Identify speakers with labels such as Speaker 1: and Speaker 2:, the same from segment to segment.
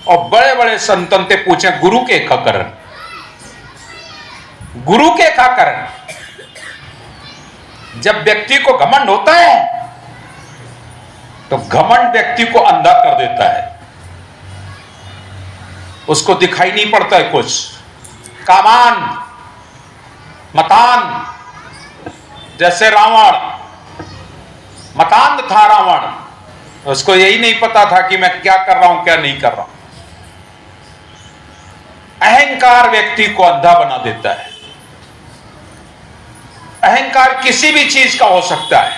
Speaker 1: और बड़े बड़े संतन ते पूछे गुरु के का करण, गुरु के का करण। जब व्यक्ति को घमंड होता है तो घमंड व्यक्ति को अंधा कर देता है, उसको दिखाई नहीं पड़ता है कुछ। कामान मतान, जैसे रावण मतांध था रावण, उसको यही नहीं पता था कि मैं क्या कर रहा हूं क्या नहीं कर रहा हूं। अहंकार व्यक्ति को अंधा बना देता है। अहंकार किसी भी चीज का हो सकता है,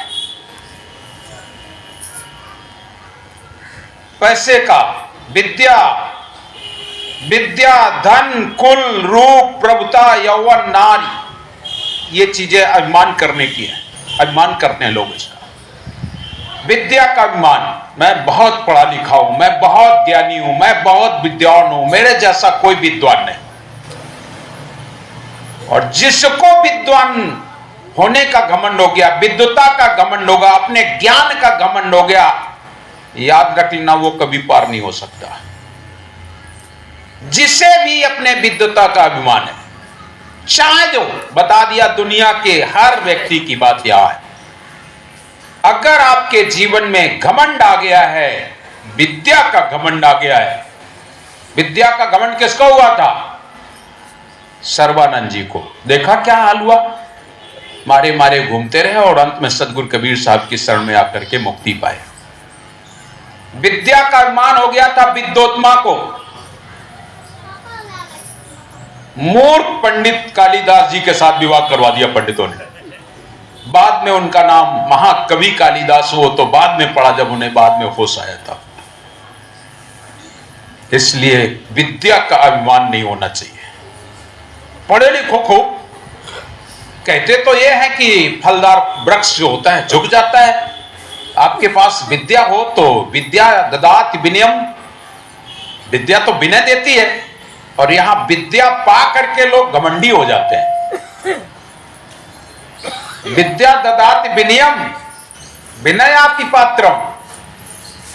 Speaker 1: पैसे का, विद्या, विद्या, धन, कुल, रूप, प्रभुता, यौवन, नारी, ये चीजें अभिमान करने की है। अभिमान करते हैं लोग इसका। विद्या का अभिमान, मैं बहुत पढ़ा लिखा हूं, मैं बहुत ज्ञानी हूं, मैं बहुत विद्वान हूं, मेरे जैसा कोई विद्वान नहीं। और जिसको विद्वान होने का घमंड हो गया, विद्वता का घमंड होगा, अपने ज्ञान का घमंड हो गया, याद रख लेना वो कभी पार नहीं हो सकता। जिसे भी अपने विद्वता का अभिमान है, चाहे जो बता दिया, दुनिया के हर व्यक्ति की बात यह है, अगर आपके जीवन में घमंड आ गया है, विद्या का घमंड आ गया है। विद्या का घमंड किसको हुआ था? सर्वानंद जी को। देखा क्या हाल हुआ, मारे मारे घूमते रहे और अंत में सदगुरु कबीर साहब की शरण में आकर के मुक्ति पाए। विद्या का अभिमान हो गया था विद्वोत्मा को। मूर्ख पंडित कालिदास जी के साथ विवाह करवा दिया पंडितों ने। बाद में उनका नाम महाकवि कालिदास हो तो बाद में पड़ा, जब उन्हें बाद में होश आया था। इसलिए विद्या का अभिमान नहीं होना चाहिए। पढ़े लिखो खूब, कहते तो यह है कि फलदार वृक्ष जो होता है झुक जाता है। आपके पास विद्या हो तो विद्या ददाति विनयम, विद्या तो विनय देती है। और यहां विद्या पा करके लोग घमंडी हो जाते हैं। विद्या ददाति विनयम विनयाति पात्रम,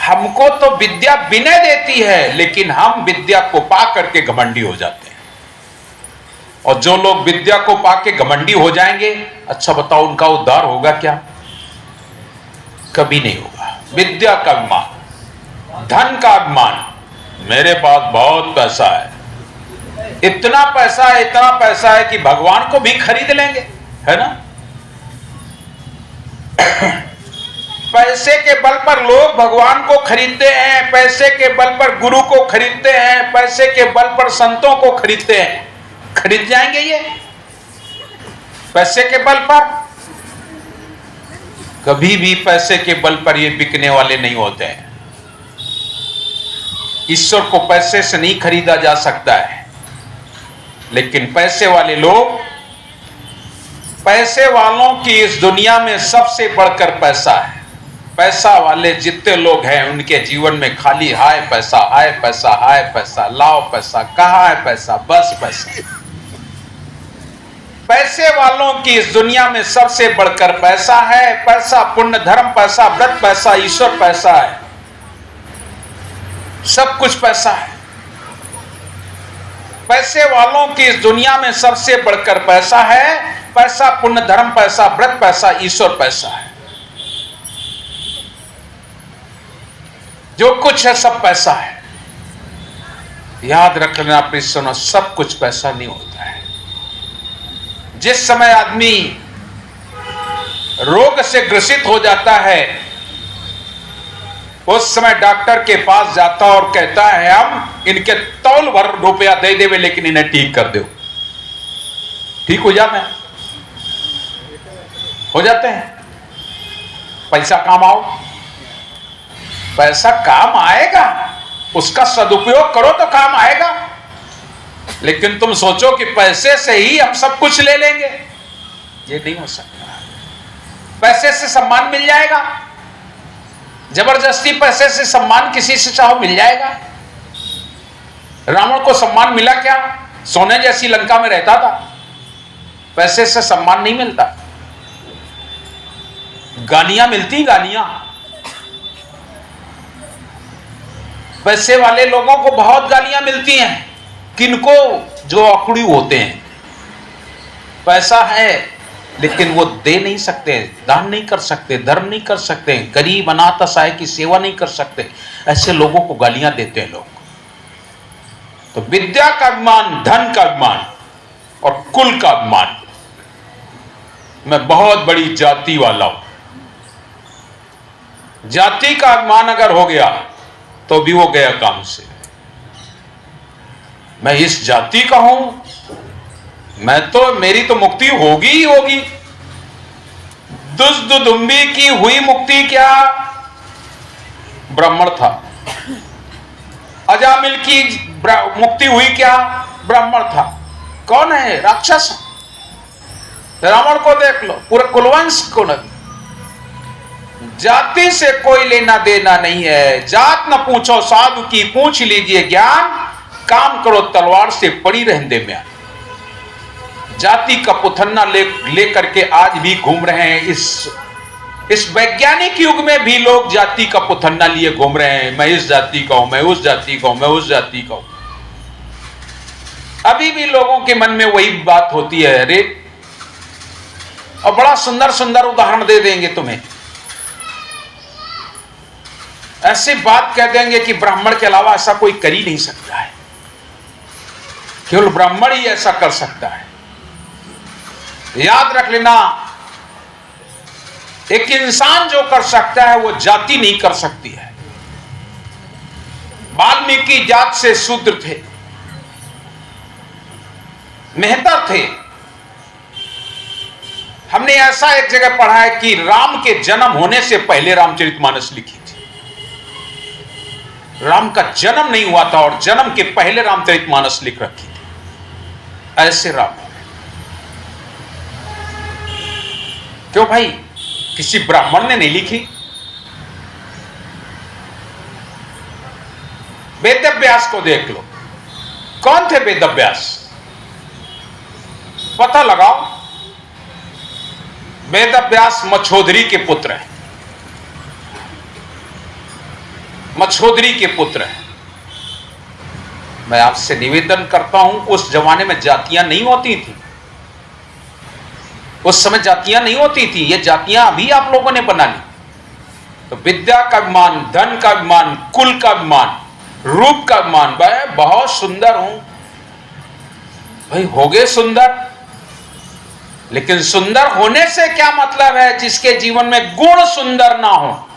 Speaker 1: हमको तो विद्या विनय देती है, लेकिन हम विद्या को पा करके घमंडी हो जाते हैं। और जो लोग विद्या को पाके घमंडी हो जाएंगे, अच्छा बताओ उनका उद्धार होगा क्या? कभी नहीं होगा। विद्या का अभिमान, धन का अभिमान, मेरे पास बहुत पैसा है, इतना पैसा है कि भगवान को भी खरीद लेंगे, है ना। पैसे के बल पर लोग भगवान को खरीदते हैं, पैसे के बल पर गुरु को खरीदते हैं, पैसे के बल पर संतों को खरीदते हैं। खरीद जाएंगे ये पैसे के बल पर? कभी भी पैसे के बल पर ये बिकने वाले नहीं होते हैं। ईश्वर को पैसे से नहीं खरीदा जा सकता है, लेकिन पैसे वाले लोग, पैसे वालों की इस दुनिया में सबसे बढ़कर पैसा है। पैसा वाले जितने लोग हैं उनके जीवन में खाली हाय पैसा, हाय पैसा, हाय पैसा, लाओ पैसा, कहाँ है पैसा, बस पैसा। पैसे वालों की इस दुनिया में सबसे बढ़कर पैसा है। पैसा, पुण्य, धर्म पैसा, व्रत पैसा, ईश्वर पैसा है, सब कुछ पैसा है। पैसे वालों की इस दुनिया में सबसे बढ़कर पैसा है। पैसा, पुण्य, धर्म पैसा, व्रत पैसा, ईश्वर पैसा है। जो कुछ है सब पैसा है। याद रख लेना प्लीज, सुनो, सब कुछ पैसा नहीं होता है। जिस समय आदमी रोग से ग्रसित हो जाता है, उस समय डॉक्टर के पास जाता और कहता है हम इनके तौल भर रुपया दे देवे, लेकिन इन्हें ठीक कर दो। ठीक हो जाता है, हो जाते हैं। पैसा काम आओ, पैसा काम आएगा, उसका सदुपयोग करो तो काम आएगा। लेकिन तुम सोचो कि पैसे से ही हम सब कुछ ले लेंगे, ये नहीं हो सकता। पैसे से सम्मान मिल जाएगा, जबरदस्ती पैसे से सम्मान किसी से चाहो मिल जाएगा। रावण को सम्मान मिला क्या? सोने जैसी लंका में रहता था, पैसे से सम्मान नहीं मिलता। गालियां मिलती, गालियां। पैसे वाले लोगों को बहुत गालियां मिलती हैं। किनको? जो अकड़ू होते हैं। पैसा है लेकिन वो दे नहीं सकते, दान नहीं कर सकते, धर्म नहीं कर सकते, गरीब अनाथ असहाय की सेवा नहीं कर सकते, ऐसे लोगों को गालियां देते हैं लोग। तो विद्या का अभिमान, धन का अभिमान और कुल का अभिमान, मैं बहुत बड़ी जाति वाला हूं। जाति का अभिमान अगर हो गया तो भी वो गया काम से। मैं इस जाति का हूं, मेरी तो मुक्ति होगी ही होगी। दुष्दुदुम्बी की हुई मुक्ति क्या? ब्राह्मण था। अजामिल की मुक्ति हुई क्या? ब्राह्मण था। कौन है? राक्षस। रावण को देख लो, पूरे कुलवंश को न। जाति से कोई लेना देना नहीं है। जात न पूछो साधु की, पूछ लीजिए ज्ञान। काम करो तलवार से, पड़ी रहने म्यान। जाति का पुथन्ना ले करके आज भी घूम रहे हैं। इस वैज्ञानिक युग में भी लोग जाति का पुथन्ना लिए घूम रहे हैं। मैं इस जाति का हूं, मैं उस जाति का हूं, मैं उस जाति का हूं। अभी भी लोगों के मन में वही बात होती है। अरे, और बड़ा सुंदर सुंदर उदाहरण दे देंगे तुम्हें। ऐसी बात कह देंगे कि ब्राह्मण के अलावा ऐसा कोई कर ही नहीं सकता है, केवल ब्राह्मण ही ऐसा कर सकता है। याद रख लेना, एक इंसान जो कर सकता है वो जाति नहीं कर सकती है। वाल्मीकि जात से शूद्र थे, मेहतर थे। हमने ऐसा एक जगह पढ़ा है कि राम के जन्म होने से पहले रामचरितमानस लिखी थी। राम का जन्म नहीं हुआ था और जन्म के पहले रामचरितमानस लिख रखी थी। ऐसे राम। क्यों भाई? किसी ब्राह्मण ने नहीं लिखी। वेदव्यास को देख लो। कौन थे वेदव्यास? पता लगाओ। वेदव्यास मछोदरी के पुत्र हैं। मछोदरी के पुत्र हैं। मैं आपसे निवेदन करता हूं, उस जमाने में जातियां नहीं होती थी। उस समय जातियां नहीं होती थी। ये जातियां अभी आप लोगों ने बना ली। तो विद्या का अभिमान, धन का अभिमान, कुल का अभिमान, रूप का अभिमान। भाई बहुत सुंदर हूं। भाई हो गए सुंदर, लेकिन सुंदर होने से क्या मतलब है जिसके जीवन में गुण सुंदर ना हो?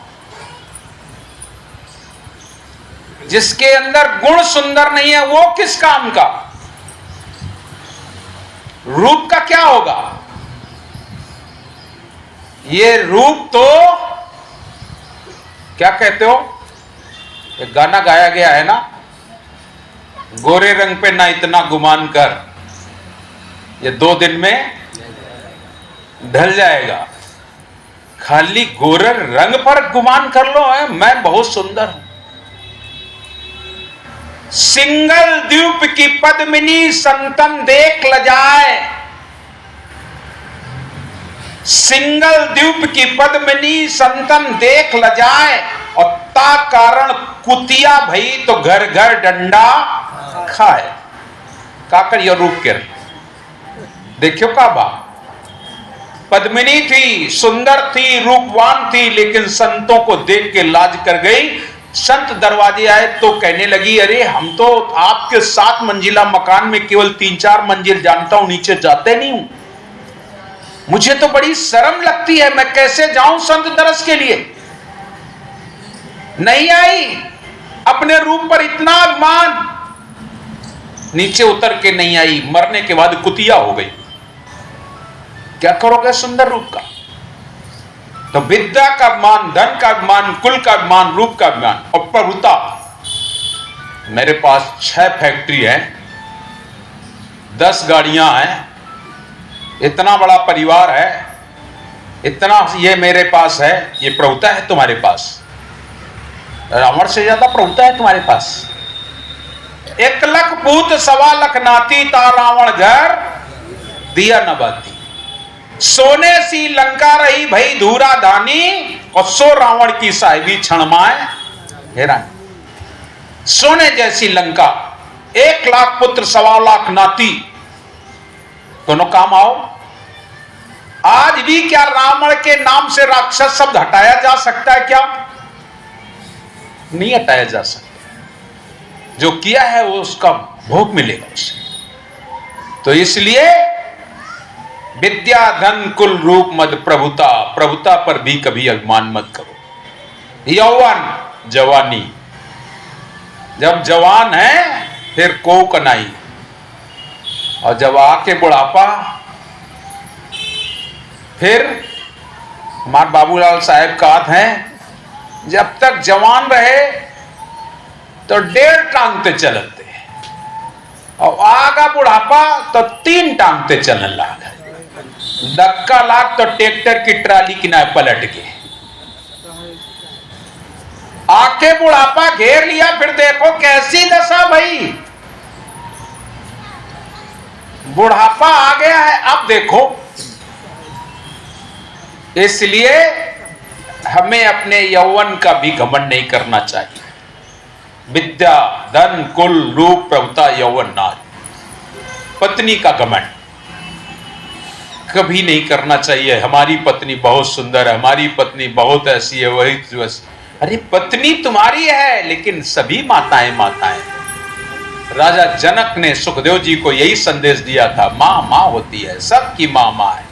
Speaker 1: जिसके अंदर गुण सुंदर नहीं है वो किस काम का? रूप का क्या होगा? ये रूप तो क्या कहते हो, एक गाना गाया गया है ना, गोरे रंग पे ना इतना गुमान कर, ये 2 दिन में ढल जाएगा। खाली गोरे रंग पर गुमान कर लो है मैं बहुत सुंदर हूं। सिंगल द्वीप की पद्मिनी संतन देख लजाए। सिंगल द्वीप की पद्मिनी संतन देख लजाए, और ता कारण कुतिया भई तो घर घर डंडा खाए। काकर यह रूप के देखियो का बा। पद्मिनी थी, सुंदर थी, रूपवान थी, लेकिन संतों को देख के लाज कर गई। संत दरवाजे आए तो कहने लगी, अरे हम तो आपके 7 मंजिला मकान में केवल 3-4 मंजिल जानता हूं, नीचे जाते नहीं हूं। मुझे तो बड़ी शर्म लगती है, मैं कैसे जाऊं संत दरस के लिए। नहीं आई, अपने रूप पर इतना अभिमान, नीचे उतर के नहीं आई। मरने के बाद कुतिया हो गई। क्या करोगे सुंदर रूप का? तो विद्या का अभिमान, धन का अभिमान, कुल का अभिमान, रूप का अभिमान और प्रभुता। मेरे पास 6 फैक्ट्री है, 10 गाड़ियां हैं, इतना बड़ा परिवार है, इतना ये मेरे पास है। ये प्रभुता है तुम्हारे पास? रावण से ज्यादा प्रभुता है तुम्हारे पास। 1 लाख पूत 1.25 लाख नाती, ता रावण घर दिया न बाती। सोने सी लंका रही भई धूरा धानी, और सो रावण की साहिबी क्षण माए हैरान। सोने जैसी लंका, 1 लाख पुत्र 1.25 लाख नाती, दोनों काम आओ। आज भी क्या रावण के नाम से राक्षस शब्द हटाया जा सकता है? क्या नहीं हटाया जा सकता। जो किया है वो उसका भोग मिलेगा उसे। तो इसलिए विद्या धन कुल रूप मद प्रभुता, प्रभुता पर भी कभी अभिमान मत करो। यौवन जवानी, जब जवान है फिर को कनाई, और जब आके बुढ़ापा, फिर हमारे बाबूलाल साहब का है, जब तक जवान रहे तो 1.5 टांगते चलते, और आगा बुढ़ापा तो 3 टांगते चलने लगा। धक्का लाग तो ट्रैक्टर की ट्राली किनारे पलट के, आके बुढ़ापा घेर लिया, फिर देखो कैसी दशा भाई। बुढ़ापा आ गया है, अब देखो। इसलिए हमें अपने यौवन का भी घमंड नहीं करना चाहिए। विद्या धन कुल रूप प्रभुता यौवन नारी, पत्नी का घमंड कभी नहीं करना चाहिए। हमारी पत्नी बहुत सुंदर है, हमारी पत्नी बहुत ऐसी है, वही बस। अरे पत्नी तुम्हारी है, लेकिन सभी माताएं माताएं। राजा जनक ने सुखदेव जी को यही संदेश दिया था, मां मां होती है, सबकी मां मां है।